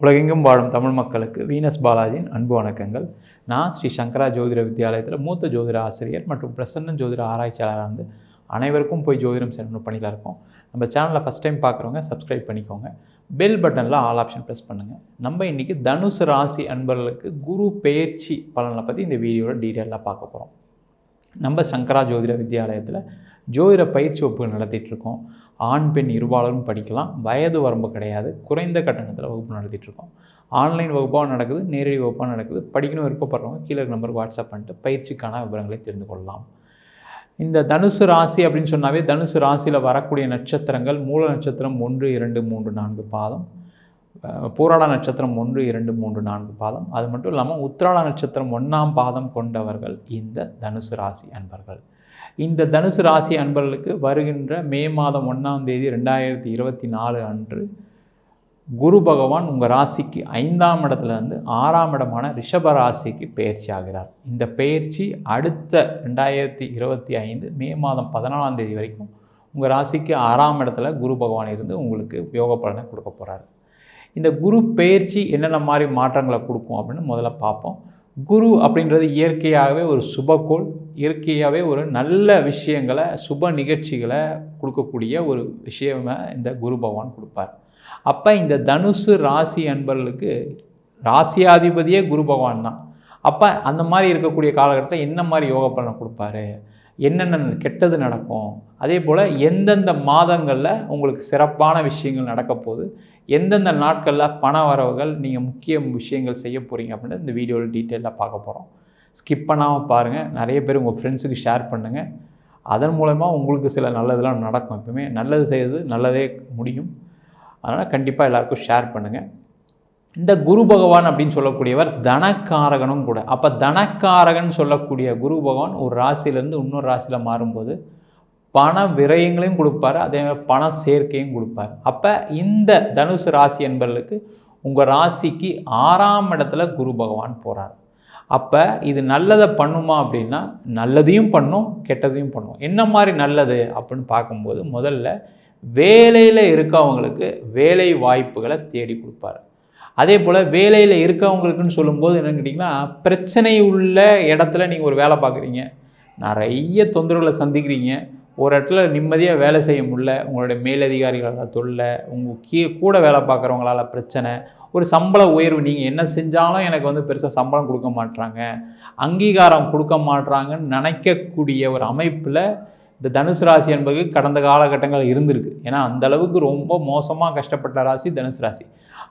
உலகெங்கும் வாழும் தமிழ் மக்களுக்கு வீனஸ் பாலாஜியின் அன்பு வணக்கங்கள். நான் ஸ்ரீ சங்கரா ஜோதிட வித்யாலயத்தில் மூத்த ஜோதிட ஆசிரியர் மற்றும் பிரசன்ன ஜோதிட ஆராய்ச்சியாளராக இருந்து அனைவருக்கும் போய் ஜோதிடம் செய்யணும் பணியில் இருக்கோம். நம்ம சேனலில் ஃபஸ்ட் டைம் பார்க்குறவங்க சப்ஸ்கிரைப் பண்ணிக்கோங்க. பெல் பட்டனில் ஆல் ஆப்ஷன் ப்ரெஸ் பண்ணுங்கள். நம்ம இன்றைக்கி தனுசு ராசி அன்பர்களுக்கு குரு பெயர்ச்சி பலனை பற்றி இந்த வீடியோவில் டீட்டெயிலாக பார்க்க போகிறோம். நம்ம சங்கரா ஜோதிட வித்யாலயத்தில் ஜோதிட பயிற்சி வகுப்புகள் நடத்திட்டுருக்கோம். ஆண் பெண் இருபாலரும் படிக்கலாம். வயது வரம்பு கிடையாது. குறைந்த கட்டணத்தில் வகுப்பு நடத்திட்டுருக்கோம். ஆன்லைன் வகுப்பாக நடக்குது, நேரடி வகுப்பாக நடக்குது. படிக்கணும் விருப்பப்படுறவங்க கீழே நம்பருக்கு வாட்ஸ்அப் பண்ணிட்டு பயிற்சிக்கான விவரங்களை தெரிந்து கொள்ளலாம். இந்த தனுசு ராசி அப்படின்னு சொன்னாவே தனுசு ராசியில் வரக்கூடிய நட்சத்திரங்கள் மூல நட்சத்திரம் 1, 2, 3, 4 பாதம், பூராட நட்சத்திரம் 1, 2, 3, 4 பாதம். அது மட்டும் இல்லாமல் உத்திராட நட்சத்திரம் 1ஆம் பாதம் கொண்டவர்கள் இந்த தனுசு ராசி அன்பர்கள். இந்த தனுசு ராசி அன்பர்களுக்கு வருகின்ற மே மாதம் 1ஆம் தேதி 2024 அன்று குரு பகவான் உங்கள் ராசிக்கு 5ஆம் இடத்துலேருந்து 6ஆம் இடமான ரிஷப ராசிக்கு பெயர்ச்சி ஆகிறார். இந்த பெயர்ச்சி அடுத்த 2025 மே மாதம் 14ஆம் தேதி வரைக்கும் உங்கள் ராசிக்கு 6ஆம் இடத்துல குரு பகவான் இருந்து உங்களுக்கு யோக பலனை கொடுக்க போகிறார். இந்த குரு பெயர்ச்சி என்னென்ன மாதிரி மாற்றங்களை கொடுக்கும் அப்படின்னு முதல்ல பார்ப்போம். குரு அப்படின்றது இயற்கையாகவே ஒரு சுபக்கோள், இயற்கையாகவே ஒரு நல்ல விஷயங்களை சுப நிகழ்ச்சிகளை கொடுக்கக்கூடிய ஒரு விஷயமை இந்த குரு பகவான் கொடுப்பார். அப்போ இந்த தனுசு ராசி அன்பர்களுக்கு ராசியாதிபதியே குரு பகவான் தான். அப்போ அந்த மாதிரி இருக்கக்கூடிய காலகட்டத்தில் என்ன மாதிரி யோக பலனை கொடுப்பாரு, என்னென்ன கெட்டது நடக்கும், அதே போல் எந்தெந்த மாதங்களில் உங்களுக்கு சிறப்பான விஷயங்கள் நடக்க போகுது, எந்தெந்த நாட்களில் பண வரவுகள் நீங்கள் முக்கிய விஷயங்கள் செய்ய போகிறீங்க அப்படின்னு இந்த வீடியோவில் டீட்டெயிலாக பார்க்க போகிறோம். ஸ்கிப் பண்ணாமல் பாருங்கள். நிறைய பேர் உங்கள் ஃப்ரெண்ட்ஸுக்கு ஷேர் பண்ணுங்கள். அதன் மூலமா உங்களுக்கு சில நல்லதெல்லாம் நடக்கும். எப்பவுமே நல்லது செய்கிறது நல்லதே முடியும். அதனால் கண்டிப்பாக எல்லாருக்கும் ஷேர் பண்ணுங்கள். இந்த குரு பகவான் அப்படின்னு சொல்லக்கூடியவர் தனக்காரகனும் கூட. அப்போ தனக்காரகன் சொல்லக்கூடிய குரு பகவான் ஒரு ராசியிலேருந்து இன்னொரு ராசியில் மாறும்போது பண விரயங்களையும் கொடுப்பார், அதே மாதிரி பண சேர்க்கையும் கொடுப்பார். அப்போ இந்த தனுசு ராசி என்பவர்களுக்கு உங்கள் ராசிக்கு 6ஆம் இடத்துல குரு பகவான் போகிறார். அப்போ இது நல்லதை பண்ணுமா அப்படின்னா நல்லதையும் பண்ணும், கெட்டதையும் பண்ணும். என்ன மாதிரி நல்லது அப்படின்னு பார்க்கும்போது முதல்ல வேலையில் இருக்கவங்களுக்கு வேலை வாய்ப்புகளை தேடி கொடுப்பார். அதே போல் வேலையில் இருக்கவங்களுக்குன்னு சொல்லும்போது என்னென்னு கேட்டிங்கன்னா, பிரச்சனை உள்ள இடத்துல நீங்கள் ஒரு வேலை பார்க்குறீங்க, நிறைய தொந்தரவுகளை சந்திக்கிறீங்க, ஒரு இடத்துல நிம்மதியாக வேலை செய்ய முடியல, உங்களுடைய மேலதிகாரிகளால் தொல்லை, உங்கள் கூட வேலை பார்க்குறவங்களால பிரச்சனை, ஒரு சம்பள உயர்வு நீங்கள் என்ன செஞ்சாலும் எனக்கு பெருசாக சம்பளம் கொடுக்க மாட்றாங்க, அங்கீகாரம் கொடுக்க மாட்றாங்கன்னு நினைக்கக்கூடிய ஒரு அமைப்பில் இந்த தனுசு ராசி என்பது கடந்த காலகட்டங்கள் இருந்திருக்கு. ஏன்னா அந்த அளவுக்கு ரொம்ப மோசமாக கஷ்டப்பட்ட ராசி தனுசு ராசி.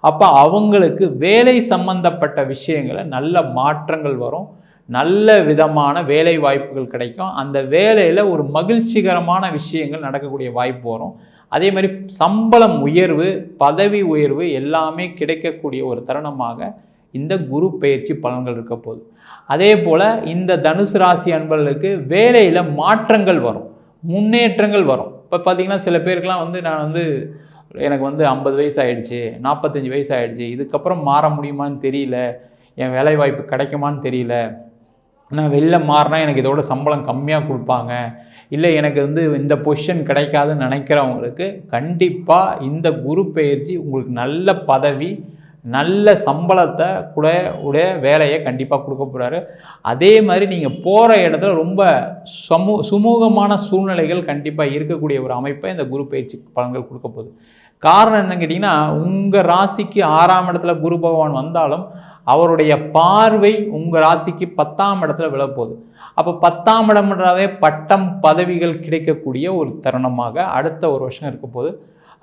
அப்போ அவங்களுக்கு வேலை சம்பந்தப்பட்ட விஷயங்களை நல்ல மாற்றங்கள் வரும், நல்ல விதமான வேலை வாய்ப்புகள் கிடைக்கும். அந்த வேலையில் ஒரு மகிழ்ச்சிகரமான விஷயங்கள் நடக்கக்கூடிய வாய்ப்பு வரும். அதே மாதிரி சம்பளம் உயர்வு, பதவி உயர்வு எல்லாமே கிடைக்கக்கூடிய ஒரு தருணமாக இந்த குரு பெயர்ச்சி பலன்கள் இருக்க போகுது. அதே போல் இந்த தனுசு ராசி அன்பர்களுக்கு வேலையில் மாற்றங்கள் வரும், முன்னேற்றங்கள் வரும். இப்போ பார்த்திங்கன்னா சில பேருக்கெலாம் நான் எனக்கு 50 வயசு ஆகிடுச்சு, 45 வயசு ஆகிடுச்சு, இதுக்கப்புறம் மாற முடியுமான்னு தெரியல, என் வேலை வாய்ப்பு கிடைக்குமான்னு தெரியல, நான் வெளில மாறினா எனக்கு இதோட சம்பளம் கம்மியாக கொடுப்பாங்க, இல்லை எனக்கு இந்த பொசிஷன் கிடைக்காதுன்னு நினைக்கிறவங்களுக்கு கண்டிப்பாக இந்த குரு பெயர்ச்சி உங்களுக்கு நல்ல பதவி, நல்ல சம்பளத்தை கூட உடைய வேலையை கண்டிப்பாக கொடுக்க போகிறாரு. அதே மாதிரி நீங்கள் போகிற இடத்துல ரொம்ப சுமூகமான சூழ்நிலைகள் கண்டிப்பாக இருக்கக்கூடிய ஒரு அமைப்பை இந்த குரு பயிற்சி பலன்கள் கொடுக்க போகுது. காரணம் என்னன்னு கேட்டிங்கன்னா, உங்கள் ராசிக்கு 6ஆம் இடத்துல குரு பகவான் வந்தாலும் அவருடைய பார்வை உங்கள் ராசிக்கு 10ஆம் இடத்துல விழப்போகுது. அப்போ 10ஆம் இடம்ன்றாவே பட்டம் பதவிகள் கிடைக்கக்கூடிய ஒரு தருணமாக அடுத்த ஒரு வருஷம் இருக்க போகுது.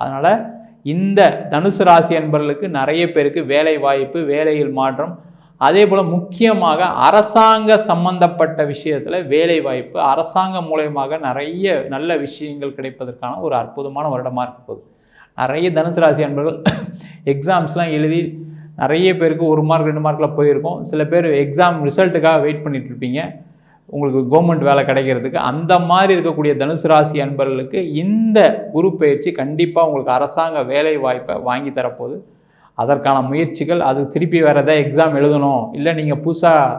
அதனால் இந்த தனுசு ராசி அன்பர்களுக்கு நிறைய பேருக்கு வேலை வாய்ப்பு, வேலையில் மாற்றம், அதே போல் முக்கியமாக அரசாங்க சம்பந்தப்பட்ட விஷயத்தில் வேலை வாய்ப்பு, அரசாங்கம் மூலயமாக நிறைய நல்ல விஷயங்கள் கிடைப்பதற்கான ஒரு அற்புதமான வருடமாக இருக்க போகுது. நிறைய தனுசு ராசி அன்பர்கள் எக்ஸாம்ஸ்லாம் எழுதி நிறைய பேருக்கு 1 மார்க் 2 மார்க்கில் போயிருக்கோம். சில பேர் எக்ஸாம் ரிசல்ட்டுக்காக வெயிட் பண்ணிட்டு இருப்பீங்க உங்களுக்கு கவர்மெண்ட் வேலை கிடைக்கிறதுக்கு. அந்த மாதிரி இருக்கக்கூடிய தனுசு ராசி அன்பர்களுக்கு இந்த குரு பயிற்சி கண்டிப்பாக உங்களுக்கு அரசாங்க வேலை வாய்ப்பை வாங்கி தரப்போகுது. அதற்கான முயற்சிகள், அது திருப்பி வேறு எதாவது எக்ஸாம் எழுதணும், இல்லை நீங்கள் புதுசாக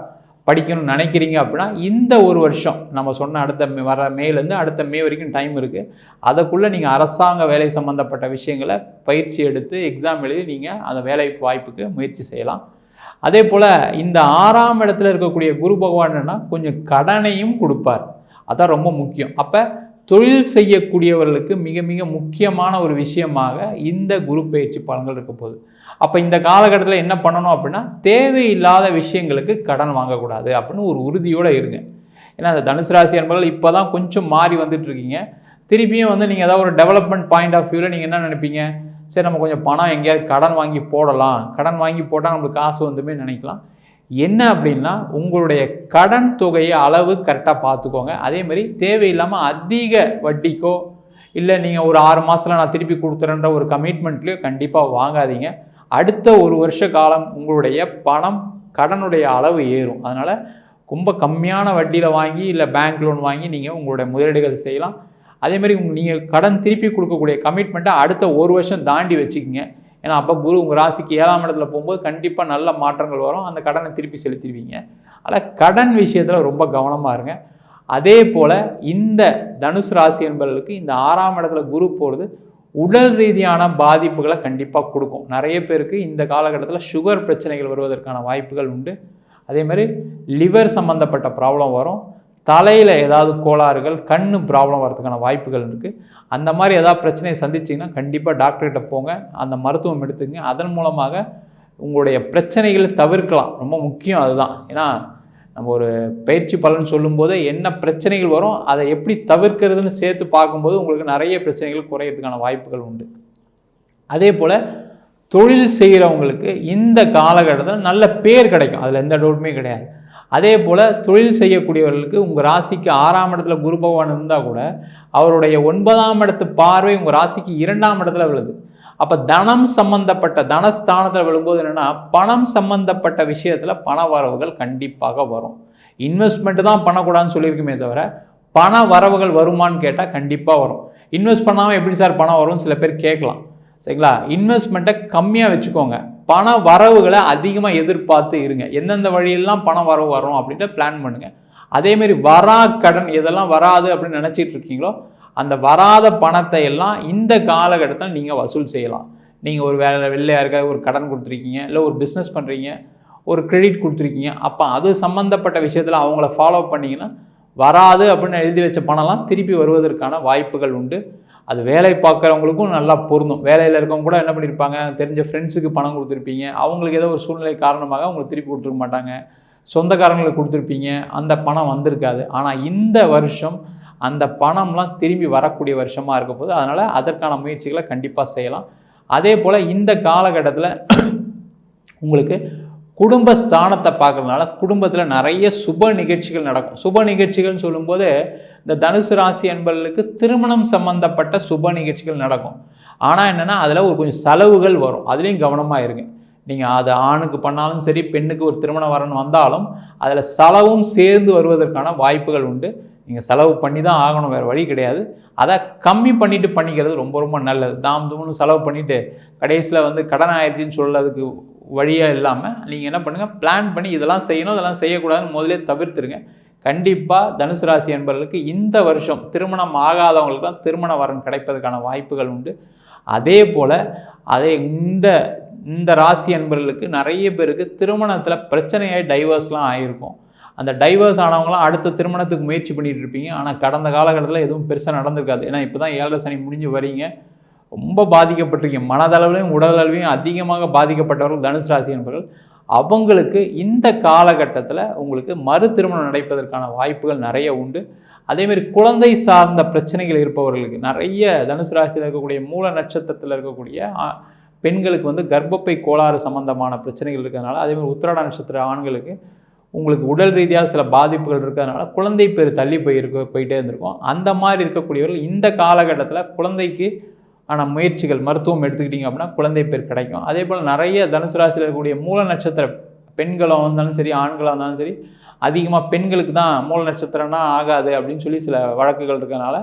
படிக்கணும்னு நினைக்கிறீங்க அப்படின்னா இந்த ஒரு வருஷம் நம்ம சொன்ன அடுத்த வர மேலேருந்து அடுத்த மே வரைக்கும் டைம் இருக்குது. அதுக்குள்ளே நீங்கள் அரசாங்க வேலை சம்மந்தப்பட்ட விஷயங்களை பயிற்சி எடுத்து எக்ஸாம் எழுதி நீங்கள் அந்த வேலை வாய்ப்புக்கு முயற்சி செய்யலாம். அதே போல் இந்த 6ஆம் இடத்துல இருக்கக்கூடிய குரு பகவான்னா கொஞ்சம் கடனையும் கொடுப்பார். அதான் ரொம்ப முக்கியம். அப்போ தொழில் செய்யக்கூடியவர்களுக்கு மிக மிக முக்கியமான ஒரு விஷயமாக இந்த குரு பயிற்சி பலன்கள் இருக்க போகுது. அப்போ இந்த காலகட்டத்தில் என்ன பண்ணணும் அப்படின்னா தேவையில்லாத விஷயங்களுக்கு கடன் வாங்கக்கூடாது அப்படின்னு ஒரு உறுதியோடு இருங்க. ஏன்னா அந்த தனுசு ராசி என்பவர்கள் இப்போ தான் கொஞ்சம் மாறி வந்துட்டு இருக்கீங்க. திருப்பியும் வந்து நீங்கள் ஏதாவது ஒரு டெவலப்மெண்ட் பாயிண்ட் ஆஃப் வியூவில் நீங்கள் என்ன நினைப்பீங்க, சரி நம்ம கொஞ்சம் பணம் எங்கேயாவது கடன் வாங்கி போடலாம், கடன் வாங்கி போட்டால் நம்மளுக்கு காசு வந்துமே நினைக்கலாம். என்ன அப்படின்னா உங்களுடைய கடன் தொகையை அளவு கரெக்டாக பார்த்துக்கோங்க. அதேமாதிரி தேவையில்லாமல் அதிக வட்டிக்கோ இல்லை நீங்கள் ஒரு 6 மாதத்தில் நான் திருப்பி கொடுத்துறேன்ற ஒரு கமிட்மெண்ட்லேயோ கண்டிப்பாக வாங்காதீங்க. அடுத்த ஒரு வருஷ காலம் உங்களுடைய பணம் கடனுடைய அளவு ஏறும். அதனால் ரொம்ப கம்மியான வட்டியில் வாங்கி இல்லை பேங்க் லோன் வாங்கி நீங்கள் உங்களுடைய முதலீடுகள் செய்யலாம். அதேமாதிரி நீங்கள் கடன் திருப்பி கொடுக்கக்கூடிய கமிட்மெண்ட்டை அடுத்த ஒரு வருஷம் தாண்டி வச்சுக்கிங்க. ஏன்னா அப்போ குரு உங்கள் ராசிக்கு 7ஆம் இடத்துல போகும்போது கண்டிப்பாக நல்ல மாற்றங்கள் வரும். அந்த கடனை திருப்பி செலுத்திடுவீங்க. அதில் கடன் விஷயத்தில் ரொம்ப கவனமாக இருங்க. அதே போல் இந்த தனுசு ராசி என்பவர்களுக்கு இந்த 6ஆம் இடத்துல குரு போகிறது உடல் ரீதியான பாதிப்புகளை கண்டிப்பாக கொடுக்கும். நிறைய பேருக்கு இந்த காலகட்டத்தில் சுகர் பிரச்சனைகள் வருவதற்கான வாய்ப்புகள் உண்டு. அதேமாதிரி லிவர் சம்மந்தப்பட்ட ப்ராப்ளம் வரும். தலையில் ஏதாவது கோளாறுகள், கண் ப்ராப்ளம் வரதுக்கான வாய்ப்புகள் இருக்குது. அந்த மாதிரி ஏதாவது பிரச்சனையை சந்திச்சிங்கன்னா கண்டிப்பாக டாக்டர்கிட்ட போங்க, அந்த மருத்துவம் எடுத்துங்க. அதன் மூலமாக உங்களுடைய பிரச்சனைகளை தவிர்க்கலாம். ரொம்ப முக்கியம் அதுதான். ஏன்னா நம்ம ஒரு பயிற்சி பலன் சொல்லும்போது என்ன பிரச்சனைகள் வரும் அதை எப்படி தவிர்க்கிறதுன்னு சேர்த்து பார்க்கும்போது உங்களுக்கு நிறைய பிரச்சனைகள் குறையிறதுக்கான வாய்ப்புகள் உண்டு. அதே போல் தொழில் செய்கிறவங்களுக்கு இந்த காலகட்டத்தில் நல்ல பேர் கிடைக்கும், அதில் எந்த டவுட்டுமே கிடையாது. அதே போல் தொழில் செய்யக்கூடியவர்களுக்கு உங்கள் ராசிக்கு 6ஆம் இடத்துல குரு பகவான் இருந்தால் கூட அவருடைய 9ஆம் இடத்து பார்வை உங்கள் ராசிக்கு 2ஆம் இடத்துல விழுது. அப்போ தனம் சம்பந்தப்பட்ட தனஸ்தானத்தில் விழும்போது என்னென்னா பணம் சம்பந்தப்பட்ட விஷயத்தில் பண வரவுகள் கண்டிப்பாக வரும். இன்வெஸ்ட்மெண்ட்டு தான் பண்ணக்கூடாதுன்னு சொல்லியிருக்குமே தவிர பண வரவுகள் வருமானு கேட்டால் கண்டிப்பாக வரும். இன்வெஸ்ட் பண்ணாமல் எப்படி சார் பணம் வரும்னு சில பேர் கேட்கலாம். சரிங்களா? இன்வெஸ்ட்மெண்ட்டை கம்மியாக வச்சுக்கோங்க, பண வரவுகளை அதிகமாக எதிர்பார்த்து இருங்க. எந்தெந்த வழியெல்லாம் பண வரவு வரும் அப்படின்ட்டு பிளான் பண்ணுங்கள். அதேமாரி வரா கடன் எதெல்லாம் வராது அப்படின்னு நினச்சிட்டு இருக்கீங்களோ அந்த வராத பணத்தை எல்லாம் இந்த காலகட்டத்தில் நீங்கள் வசூல் செய்யலாம். நீங்கள் ஒரு வெளிலையாக இருக்க ஒரு கடன் கொடுத்துருக்கீங்க, இல்லை ஒரு பிஸ்னஸ் பண்ணுறீங்க, ஒரு கிரெடிட் கொடுத்துருக்கீங்க, அப்போ அது சம்மந்தப்பட்ட விஷயத்தில் அவங்கள ஃபாலோ பண்ணிங்கன்னா வராது அப்படின்னு எழுதி வச்ச பணம்லாம் திருப்பி வருவதற்கான வாய்ப்புகள் உண்டு. அது வேலை பார்க்குறவங்களுக்கும் நல்லா பொருந்தும். வேலையில் இருக்கவங்க கூட என்ன பண்ணியிருப்பாங்க, தெரிஞ்ச ஃப்ரெண்ட்ஸுக்கு பணம் கொடுத்துருப்பீங்க, அவங்களுக்கு ஏதோ ஒரு சூழ்நிலை காரணமாக அவங்களுக்கு திருப்பி கொடுத்துருக்க மாட்டாங்க, சொந்தக்காரங்களுக்கு கொடுத்துருப்பீங்க, அந்த பணம் வந்திருக்காது. ஆனால் இந்த வருஷம் அந்த பணம்லாம் திரும்பி வரக்கூடிய வருஷமாக இருக்க போது, அதனால் அதற்கான முயற்சிகளை கண்டிப்பாக செய்யலாம். அதே போல் இந்த காலகட்டத்தில் உங்களுக்கு குடும்ப ஸ்தானத்தை பார்க்குறதுனால குடும்பத்தில் நிறைய சுப நிகழ்ச்சிகள் நடக்கும். சுப நிகழ்ச்சிகள்னு சொல்லும்போது இந்த தனுசு ராசி என்பவர்களுக்கு திருமணம் சம்பந்தப்பட்ட சுப நிகழ்ச்சிகள் நடக்கும். ஆனால் என்னென்னா அதில் ஒரு கொஞ்சம் செலவுகள் வரும். அதுலேயும் கவனமாக இருங்க. நீங்கள் அது ஆணுக்கு பண்ணாலும் சரி, பெண்ணுக்கு ஒரு திருமணம் வரணும் வந்தாலும் அதில் செலவும் சேர்ந்து வருவதற்கான வாய்ப்புகள் உண்டு. நீங்கள் செலவு பண்ணி தான் ஆகணும், வேறு வழி கிடையாது. அதை கம்மி பண்ணிவிட்டு பண்ணிக்கிறது ரொம்ப ரொம்ப நல்லது. தாம் செலவு பண்ணிவிட்டு கடைசியில் வந்து கடன் ஆயிடுச்சின்னு சொல்கிறதுக்கு வழியாக இல்லாமல் நீங்கள் என்ன பண்ணுங்கள், பிளான் பண்ணி இதெல்லாம் செய்யணும் இதெல்லாம் செய்யக்கூடாதுன்னு முதலே தவிர்த்துருங்க. கண்டிப்பாக தனுசு ராசி என்பவர்களுக்கு இந்த வருஷம் திருமணம் ஆகாதவங்களுக்கு தான் திருமண வரன் கிடைப்பதற்கான வாய்ப்புகள் உண்டு. அதே போல் இந்த ராசி என்பவர்களுக்கு நிறைய பேருக்கு திருமணத்தில் பிரச்சனையாகி டைவர்ஸ்லாம் ஆகிருக்கும். அந்த டைவர்ஸ் ஆனவங்களாம் அடுத்த திருமணத்துக்கு முயற்சி பண்ணிகிட்டு இருப்பீங்க. ஆனால் கடந்த காலகட்டத்தில் எதுவும் பெருசாக நடந்திருக்காது. ஏன்னா இப்போ தான் 7 சனி முடிஞ்சு வரீங்க, ரொம்ப பாதிக்கப்பட்டிருக்கீங்க. மனதளவிலையும் உடலளவிலையும் அதிகமாக பாதிக்கப்பட்டவர்கள் தனுசு ராசி என்பவர்கள். அவங்களுக்கு இந்த காலகட்டத்தில் உங்களுக்கு மறு திருமணம் நடைப்பதற்கான வாய்ப்புகள் நிறைய உண்டு. அதேமாதிரி குழந்தை சார்ந்த பிரச்சனைகள் இருப்பவர்களுக்கு நிறைய தனுசு ராசியில் இருக்கக்கூடிய மூல நட்சத்திரத்தில் இருக்கக்கூடிய பெண்களுக்கு வந்து கர்ப்பப்பை கோளாறு சம்பந்தமான பிரச்சனைகள் இருக்கிறதுனால, அதேமாதிரி உத்திராட நட்சத்திர ஆண்களுக்கு உங்களுக்கு உடல் ரீதியாக சில பாதிப்புகள் இருக்கிறதுனால குழந்தை பேர் தள்ளி போயிட்டே இருந்திருக்கும். அந்த மாதிரி இருக்கக்கூடியவர்கள் இந்த காலகட்டத்தில் குழந்தைக்கு ஆன முயற்சிகள் மருத்துவம் எடுத்துக்கிட்டிங்க அப்படின்னா குழந்தை பேர் கிடைக்கும். அதே போல் நிறைய தனுசு ராசியில் இருக்கக்கூடிய மூல நட்சத்திர பெண்களாக இருந்தாலும் சரி ஆண்களாக இருந்தாலும் சரி, அதிகமாக பெண்களுக்கு தான் மூல நட்சத்திரம்னா ஆகாது அப்படின்னு சொல்லி சில வழக்குகள் இருக்கிறதுனால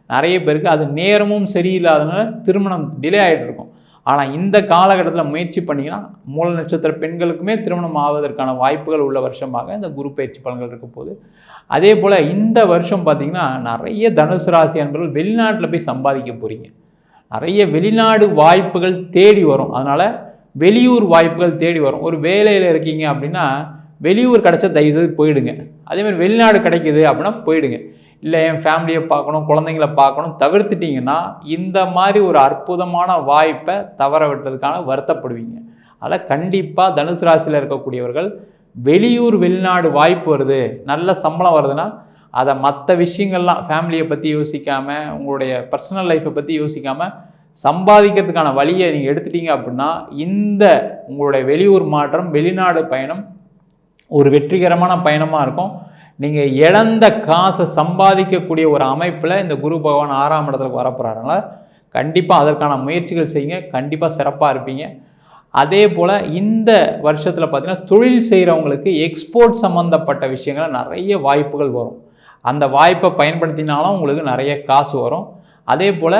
நிறைய பேருக்கு அது நேரமும் சரியில்லாதனால திருமணம் டிலே ஆகிட்டு இருக்கும். ஆனால் இந்த காலகட்டத்தில் முயற்சி பண்ணிங்கன்னா மூல நட்சத்திர பெண்களுக்குமே திருமணம் ஆவதற்கான வாய்ப்புகள் உள்ள வருஷமாக இந்த குரு பயிற்சி பலன்கள் இருக்க போகுது. அதே போல் இந்த வருஷம் பார்த்திங்கன்னா நிறைய தனுசு ராசி அன்பர்கள் வெளிநாட்டில் போய் சம்பாதிக்க போகிறீங்க. நிறைய வெளிநாடு வாய்ப்புகள் தேடி வரும். அதனால் வெளியூர் வாய்ப்புகள் தேடி வரும். ஒரு வேலையில் இருக்கீங்க அப்படின்னா வெளியூர் கிடச்சா தயவுசெய்து போயிடுங்க. அதேமாதிரி வெளிநாடு கிடைக்கிது அப்படின்னா போயிடுங்க. இல்லை என் ஃபேமிலியை பார்க்கணும், குழந்தைங்கள பார்க்கணும் தவிர்த்துட்டிங்கன்னா இந்த மாதிரி ஒரு அற்புதமான வாய்ப்பை தவற விட்டதுக்கான வருத்தப்படுவீங்க. அதில் கண்டிப்பாக தனுசு ராசியில் இருக்கக்கூடியவர்கள் வெளியூர் வெளிநாடு வாய்ப்பு வருது, நல்ல சம்பளம் வருதுன்னா அதை மற்ற விஷயங்கள்லாம் ஃபேமிலியை பற்றி யோசிக்காமல், உங்களுடைய பர்சனல் லைஃப்பை பற்றி யோசிக்காமல் சம்பாதிக்கிறதுக்கான வழியை நீங்கள் எடுத்துட்டீங்க அப்படின்னா இந்த உங்களுடைய வெளியூர் மாற்றம், வெளிநாடு பயணம் ஒரு வெற்றிகரமான பயணமாக இருக்கும். நீங்கள் இழந்த காசை சம்பாதிக்கக்கூடிய ஒரு அமைப்பில் இந்த குரு பகவான் 6ஆம் இடத்துக்கு வரப்போகிறாருனால கண்டிப்பாக அதற்கான முயற்சிகள் செய்யுங்க. கண்டிப்பாக சிறப்பாக இருப்பீங்க. அதே போல் இந்த வருஷத்தில் பார்த்திங்கன்னா தொழில் செய்கிறவங்களுக்கு எக்ஸ்போர்ட் சம்மந்தப்பட்ட விஷயங்கள் நிறைய வாய்ப்புகள் வரும். அந்த வாய்ப்பை பயன்படுத்தினாலும் உங்களுக்கு நிறைய காசு வரும். அதே போல்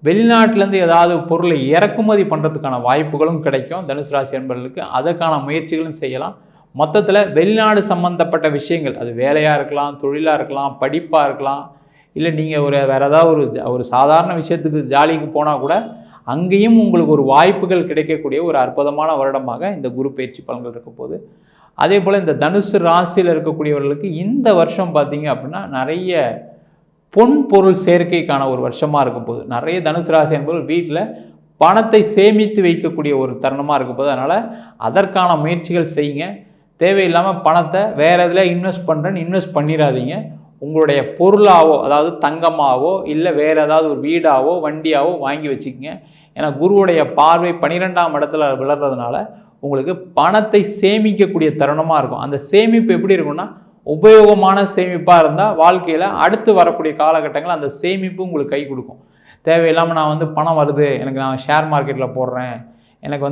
வெளிநாட்டிலேருந்து ஏதாவது பொருளை இறக்குமதி பண்ணுறதுக்கான வாய்ப்புகளும் கிடைக்கும் தனுசு ராசி என்பவர்களுக்கு. அதற்கான முயற்சிகளும் செய்யலாம். மொத்தத்தில் வெளிநாடு சம்மந்தப்பட்ட விஷயங்கள், அது வேலையாக இருக்கலாம், தொழிலாக இருக்கலாம், படிப்பாக இருக்கலாம், இல்லை நீங்கள் வேறு ஏதாவது ஒரு சாதாரண விஷயத்துக்கு ஜாலிக்கு போனால் கூட அங்கேயும் உங்களுக்கு ஒரு வாய்ப்புகள் கிடைக்கக்கூடிய ஒரு அற்புதமான வருடமாக இந்த குரு பயிற்சி பலன்கள் இருக்க போகுது. அதே போல் இந்த தனுசு ராசியில் இருக்கக்கூடியவர்களுக்கு இந்த வருஷம் பார்த்திங்க அப்படின்னா நிறைய பொன் பொருள் சேர்க்கைக்கான ஒரு வருஷமாக இருக்க போகுது. நிறைய தனுசு ராசி என்பவர்கள் வீட்டில் பணத்தை சேமித்து வைக்கக்கூடிய ஒரு தருணமாக இருக்க போகுது. அதனால் அதற்கான முயற்சிகள் செய்யுங்க. தேவையில்லாமல் பணத்தை வேறு எதில் இன்வெஸ்ட் பண்ணிடாதீங்க. உங்களுடைய பொருளாவோ, அதாவது தங்கமாவோ இல்லை வேறு ஏதாவது ஒரு வீடாவோ வண்டியாவோ வாங்கி வச்சுக்கோங்க. ஏன்னா குருவுடைய பார்வை 12ஆம் இடத்துல விளர்றதுனால உங்களுக்கு பணத்தை சேமிக்கக்கூடிய தருணமாக இருக்கும். அந்த சேமிப்பு எப்படி இருக்குன்னா உபயோகமான சேமிப்பாக இருந்தால் வாழ்க்கையில் அடுத்து வரக்கூடிய காலகட்டங்கள் அந்த சேமிப்பு உங்களுக்கு கை கொடுக்கும். தேவையில்லாமல் நான் பணம் வருது, எனக்கு நான் ஷேர் மார்க்கெட்டில் போடுறேன், எனக்கு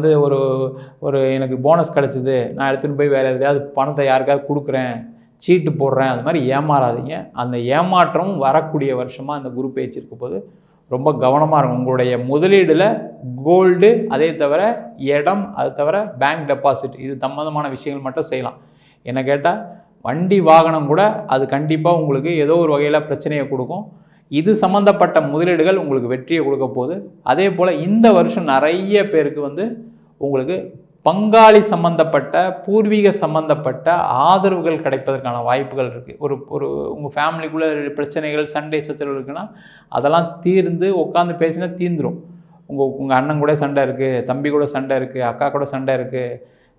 ஒரு எனக்கு போனஸ் கிடச்சிது, நான் எடுத்துகிட்டு போய் வேறு எதுலையாவது பணத்தை யாருக்காவது கொடுக்குறேன், சீட்டு போடுறேன், அது மாதிரி ஏமாறாதீங்க. அந்த ஏமாற்றமும் வரக்கூடிய வருஷமாக அந்த குரு பயிற்சி இருக்க போது ரொம்ப கவனமாக இருக்கும். உங்களுடைய முதலீடில் கோல்டு, அதே தவிர இடம், அது தவிர பேங்க் டெபாசிட், இது சம்மந்தமான விஷயங்கள் மட்டும் செய்யலாம். என்ன கேட்டால் வண்டி வாகனம் கூட அது கண்டிப்பாக உங்களுக்கு ஏதோ ஒரு வகையில் பிரச்சனையை கொடுக்கும். இது சம்மந்தப்பட்ட முதலீடுகள் உங்களுக்கு வெற்றியை கொடுக்க போகுது. அதே போல் இந்த வருஷம் நிறைய பேருக்கு உங்களுக்கு பங்காளி சம்மந்தப்பட்ட, பூர்வீக சம்மந்தப்பட்ட ஆதரவுகள் கிடைப்பதற்கான வாய்ப்புகள் இருக்குது. ஒரு உங்கள் ஃபேமிலிக்குள்ளே பிரச்சனைகள், சண்டை சச்சரவு இருக்குன்னா அதெல்லாம் தீர்ந்து உட்காந்து பேசினா தீர்ந்துடும். உங்கள் அண்ணன் கூட சண்டை இருக்குது, தம்பி கூட சண்டை இருக்குது, அக்கா கூட சண்டை இருக்குது,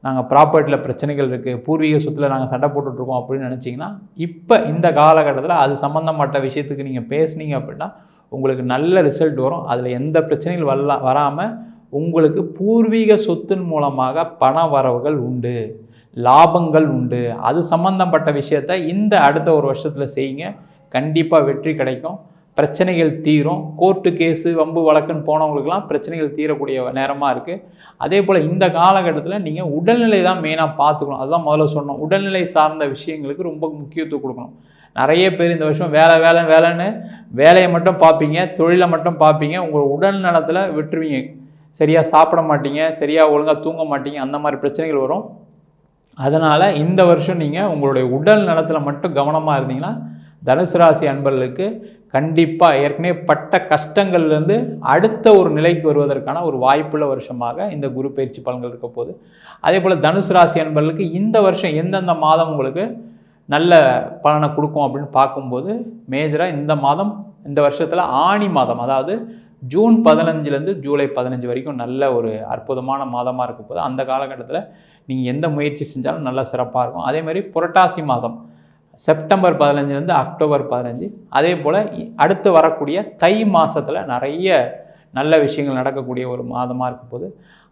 நாங்கள் ப்ராப்பர்ட்டியில் பிரச்சனைகள் இருக்குது, பூர்வீக சொத்தில் நாங்கள் சண்டை போட்டுட்ருக்கோம் அப்படின்னு நினச்சிங்கன்னா இப்போ இந்த காலகட்டத்தில் அது சம்மந்தப்பட்ட விஷயத்துக்கு நீங்கள் பேசுனீங்க அப்படின்னா உங்களுக்கு நல்ல ரிசல்ட் வரும். அதில் எந்த பிரச்சனைகள் வராமல் உங்களுக்கு பூர்வீக சொத்தின் மூலமாக பண வரவுகள் உண்டு, லாபங்கள் உண்டு. அது சம்மந்தப்பட்ட விஷயத்தை இந்த அடுத்த ஒரு வருஷத்தில் செய்யுங்க. கண்டிப்பாக வெற்றி கிடைக்கும். பிரச்சனைகள் தீரும். கோர்ட்டு கேஸு வம்பு வழக்குன்னு போனவங்களுக்கெல்லாம் பிரச்சனைகள் தீரக்கூடிய நேரமாக இருக்குது. அதே போல் இந்த காலகட்டத்தில் நீங்கள் உடல்நிலை தான் மெயினாக பார்த்துக்கணும். அதுதான் முதல்ல சொன்னோம். உடல்நிலை சார்ந்த விஷயங்களுக்கு ரொம்ப முக்கியத்துவம் கொடுக்கணும். நிறைய பேர் இந்த வருஷம் வேலைன்னு வேலையை மட்டும் பார்ப்பீங்க, தொழிலை மட்டும் பார்ப்பீங்க, உங்கள் உடல் நலத்தில் விட்டுருவீங்க. சரியாக சாப்பிட மாட்டீங்க, சரியாக ஒழுங்காக தூங்க மாட்டீங்க, அந்த மாதிரி பிரச்சனைகள் வரும். அதனால் இந்த வருஷம் நீங்கள் உங்களுடைய உடல் நலத்தில் மட்டும் கவனமாக இருந்தீங்கன்னா தனுசு ராசி அன்பர்களுக்கு கண்டிப்பாக ஏற்கனவே பட்ட கஷ்டங்கள்லேருந்து அடுத்த ஒரு நிலைக்கு வருவதற்கான ஒரு வாய்ப்புள்ள வருஷமாக இந்த குரு பயிற்சி பலன்கள் இருக்க போகுது. அதே போல் தனுசு ராசி அன்பர்களுக்கு இந்த வருஷம் எந்தெந்த மாதம் உங்களுக்கு நல்ல பலனை கொடுக்கும் அப்படின்னு பார்க்கும்போது மேஜராக இந்த வருஷத்தில் ஆனி மாதம், அதாவது ஜூன் 15லேருந்து ஜூலை 15 வரைக்கும் நல்ல ஒரு அற்புதமான மாதமாக இருக்க போது. அந்த காலகட்டத்தில் நீங்கள் எந்த முயற்சி செஞ்சாலும் நல்லா சிறப்பாக இருக்கும். அதேமாதிரி புரட்டாசி மாதம் செப்டம்பர் 15லேருந்து அக்டோபர் 15, அதே போல் அடுத்து வரக்கூடிய தை மாதத்தில் நிறைய நல்ல விஷயங்கள் நடக்கக்கூடிய ஒரு மாதமாக இருக்க போது.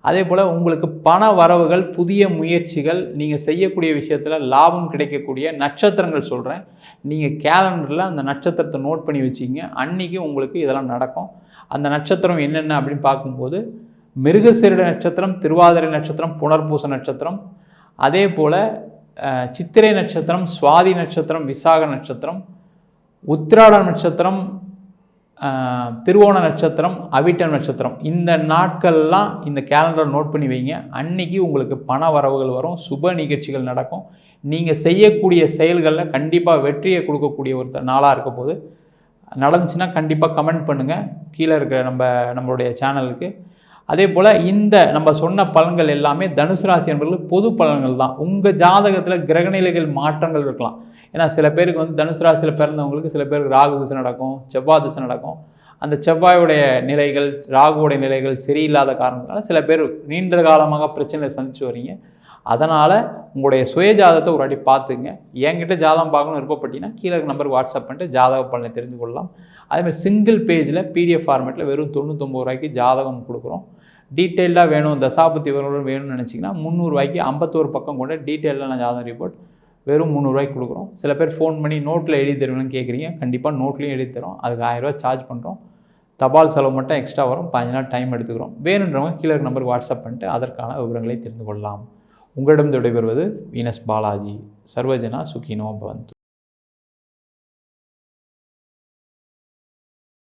அதே போல் உங்களுக்கு பண வரவுகள், புதிய முயற்சிகள், நீங்கள் செய்யக்கூடிய விஷயத்தில் லாபம் கிடைக்கக்கூடிய நட்சத்திரங்கள் சொல்கிறேன். நீங்கள் கேலண்டரில் அந்த நட்சத்திரத்தை நோட் பண்ணி வச்சிங்க. அன்றைக்கி உங்களுக்கு இதெல்லாம் நடக்கும். அந்த நட்சத்திரம் என்னென்ன அப்படின்னு பார்க்கும்போது மிருகசீரிட நட்சத்திரம், திருவாதிரை நட்சத்திரம், புனர்பூச நட்சத்திரம், அதே போல் சித்திரை நட்சத்திரம், சுவாதி நட்சத்திரம், விசாக நட்சத்திரம், உத்திராட நட்சத்திரம், திருவோண நட்சத்திரம், அவிட்டம் நட்சத்திரம் இந்த நாட்கள்லாம் இந்த கேலண்டரை நோட் பண்ணி வைங்க. அன்றைக்கி உங்களுக்கு பண வரவுகள் வரும், சுப நிகழ்ச்சிகள் நடக்கும். நீங்கள் செய்யக்கூடிய செயல்களில் கண்டிப்பாக வெற்றியை கொடுக்கக்கூடிய ஒரு நாளாக இருக்க போது. நடந்துச்சுன்னா கண்டிப்பாக கமெண்ட் பண்ணுங்கள் கீழே இருக்கிற நம்மளுடைய சேனலுக்கு. அதே போல் இந்த நம்ம சொன்ன பலன்கள் எல்லாமே தனுசு ராசி என்பவர்களுக்கு பொது பலன்கள் தான். உங்கள் ஜாதகத்தில் கிரகநிலைகள் மாற்றங்கள் இருக்கலாம். ஏன்னா சில பேருக்கு வந்து தனுசு ராசியில் பிறந்தவங்களுக்கு சில பேருக்கு ராகு திசை நடக்கும், செவ்வாய் திசை நடக்கும். அந்த செவ்வாயுடைய நிலைகள், ராகுவோடைய நிலைகள் சரியில்லாத காரணத்தினால சில பேர் நீண்ட காலமாக பிரச்சனையை சந்திச்சு வரீங்க. அதனால் உங்களுடைய சுய ஜாதகத்தை ஒரு வாட்டி பார்த்துங்க. என்கிட்ட ஜாதகம் பார்க்கணும் விருப்பப்பட்டீங்கன்னா கீழே இருக்க நம்பருக்கு வாட்ஸ்அப் பண்ணிட்டு ஜாதக பலனை தெரிந்து கொள்ளலாம். அதேமாதிரி சிங்கிள் பேஜில் பிடிஎஃப் ஃபார்மேட்டில் வெறும் 99 ரூபாய்க்கு ஜாதகம் கொடுக்குறோம். டீட்டெயிலாக வேணும், தசாபத்தி விவரம் வேணும்னு நினச்சிங்கன்னா 300 ரூபாய்க்கு 51 பக்கம் கொண்ட டீட்டெயிலான ஜாதகம் ரிப்போர்ட் வெறும் 300 ரூபாய்க்கு கொடுக்குறோம். சில பேர் ஃபோன் பண்ணி நோட்டில் எழுதி தருவேன்னு கேட்குறீங்க. கண்டிப்பாக நோட்லேயும் எழுதி தரோம். அதுக்கு 1000 ரூபா சார்ஜ் பண்ணுறோம். தபால் செலவு மட்டும் எக்ஸ்ட்ரா வரும். 15 நாள் டைம் எடுத்துக்கிறோம். வேணுன்றவங்க கீழே இருக்க நம்பருக்கு வாட்ஸ்அப் பண்ணிட்டு அதற்கான விவரங்களை தெரிந்து கொள்ளலாம். உங்களிடம் விடைபெறுவது வீனஸ் பாலாஜி. சர்வஜனா சுகினோ பவந்து.